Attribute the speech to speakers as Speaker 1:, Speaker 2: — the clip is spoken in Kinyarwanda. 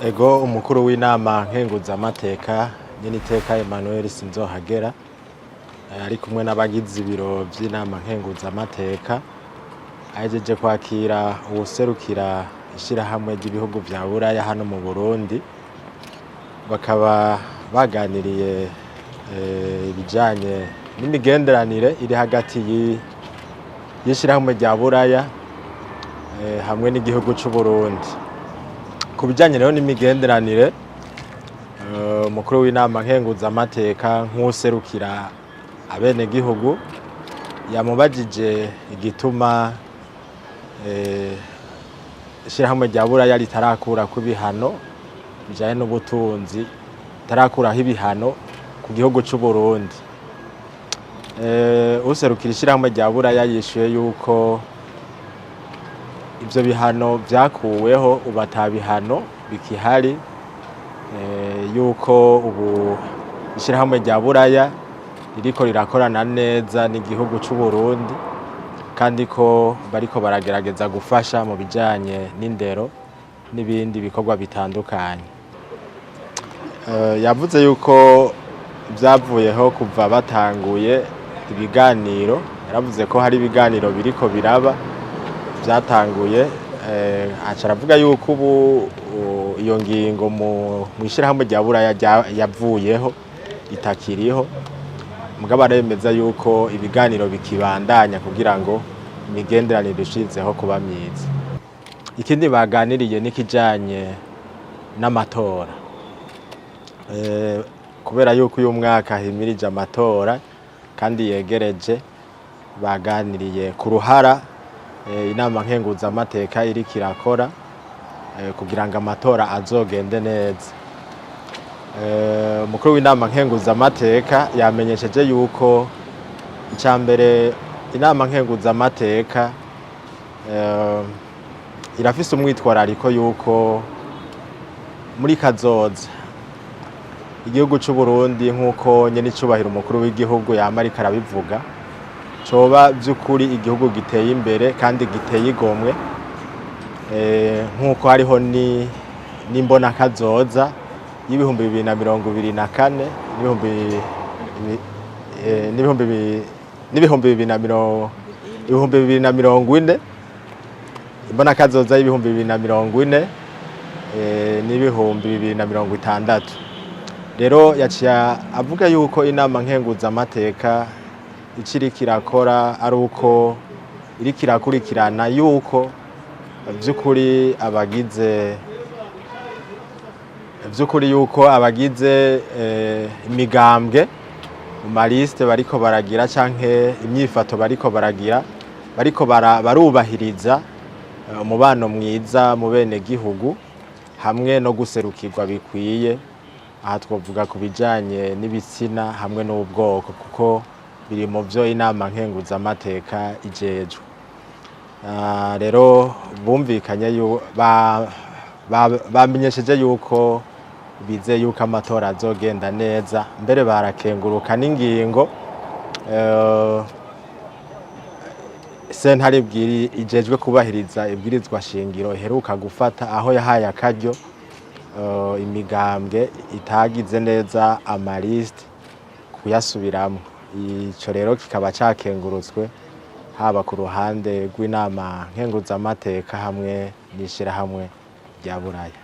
Speaker 1: Ego umukuru w'inama nkenguzamateka Nyeniteka Emmanuel Sinzohagera ari kumwe n'abagize ibiro vy'inama nkenguzamateka ahejeje kwakira uwuserukira ishirahamwe ry'ibihugu vya Buraya hano mu Burundi, bakaba baganiriye ibijanye n'imigenderanire iri hagati y'ishirahamwe rya Buraya hamwe n'igihugu c'u Burundi. Ku bijanye rero n'imigenderanire, umukuru w'inama nkenguzamateka nk'uwuserukira abenegihugu yamubajije igituma ishirahamwe rya Buraya ritarakurako ibihano bijanye n'ubutunzi, ritarakuraho ibihano ku gihugu c'u Burundi. Uwuserukira ishirahamwe rya Buraya yishuye yuko ivyo bihano vyakuweho, ubu ata bihano bikihari, yuko ubu ishirahamwe rya Buraya ririko rirakorana neza n'igihugu c'u Burundi, kandi ko bariko baragerageza gufasha mu bijanye n'indero n'ibindi bikorwa bitandukanye. Yavuze yuko vyavuyeho kuva batanguye ibiganiro, yaravuze ko hari ibiganiro biriko biraba vyatanguye, aca aravuga yuko ubu iyo ngingo mw'ishirahamwe rya Buraya yavuyeho, itakiriho, mugabo aremeza yuko ibiganiro bikibandanya kugira ngo imigenderanire irushizeho kuba myiza. Ikindi baganiriye n'ikijanye n'amatora, kubera yuko uyu mwaka himirije amatora kandi yegereje, baganiriye ku ruhara inama nkenguzamateka iriko irakora kugira ngo amatora azogende neza. Umukuru w'inama nkenguzamateka yamenyesheje yuko icambere inama nkenguzamateka irafise umwitwarariko yuko muri kazoza igihugu c'u Burundi, nk'uko nyenicubahiro umukuru w'igihugu yama ariko arabivuga, coba vy'ukuri igihugu giteye imbere kandi giteye igomwe, nk'uko hariho n'imbona kazoza y'ibihumbi 2024 n'ibihumbi 2040, imbona kazoza y'ibihumbi 2040 n'ibihumbi 2060. Rero yaciye avuga yuko inama nkenguzamateka ico iriko irakora ari uko iriko irakurikirana yuko vy'ukuri abagize imigambwe mu maliste bariko baragira canke imyifato bariko baragira, bariko barubahiriza umubano mwiza mu benegihugu hamwe no guserukirwa bikwiye. Aha twovuga ku bijanye n'ibitsina hamwe n'ubwoko, kuko biri mu vyo inama nkenguzamateka ijejwe. Rero bumvikanye bamenyesheje yuko bizeye yuko amatora azogenda neza, mbere barakenguruka n'ingingo sentare ijejwe kubahiriza ibwirizwa shingiro iheruka gufata, aho yahaye akaryo imigambwe itagize neza amaliste kuyasubiramwo. Ico rero kikaba cakengurutswe haba ku ruhande rw'inama nkenguzamateka hamwe n'ishirahamwe rya Buraya.